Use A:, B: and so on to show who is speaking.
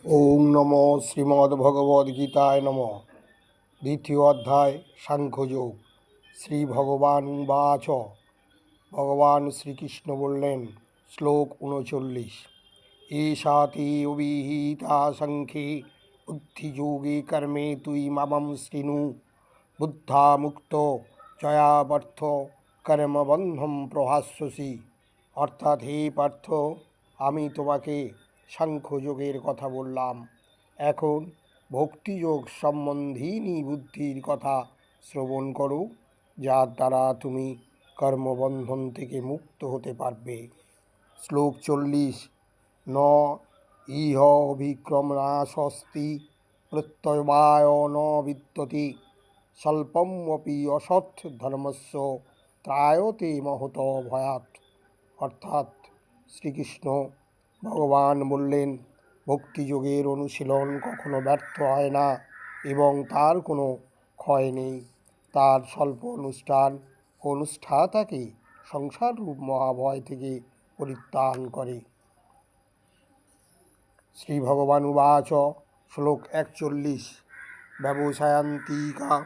A: ওং নমো শ্রীমদ্ভগবদ্গীতায় নমঃ। দ্বিতীয় অধ্যায় সাংখ্যযোগ। শ্রী ভগবান বাচ। ভগবান শ্রীকৃষ্ণ বললেন, শ্লোক ৩৯, ঈশাতি অভিহিতা সাংখ্যে বুদ্ধিযোগে কর্মে তুই মামম শৃণু বুদ্ধা মুক্ত জয়া পার্থ কর্মবন্ধম প্রহাস্যসি। অর্থাৎ, হে পার্থ, আমি তোমাকে সাংখ্যযোগের কথা বললাম। এখন ভক্তিযোগ সম্বন্ধীনি বুদ্ধির কথা শ্রবণ করো, যার দ্বারা তুমি কর্মবন্ধন থেকে মুক্ত হতে পারবে। শ্লোক ৪০, ন ইহ অভিক্রমণাশস্তি প্রত্যবায় ন বিদ্যতে স্বল্পমপি অসৎ ধর্মস্য ত্রায়তে মহত ভয়াৎ। অর্থাৎ, শ্রীকৃষ্ণ ভগবান বললেন, ভক্তিযোগের অনুশীলন কখনো ব্যর্থ হয় না এবং তার কোনো ক্ষয় নেই। তার স্বল্প অনুষ্ঠাতাকে সংসাররূপ মহাভয় থেকে পরিত্রাণ করে। শ্রী ভগবান উবাচ। শ্লোক ৪১, ব্যবসায়ান্তিকা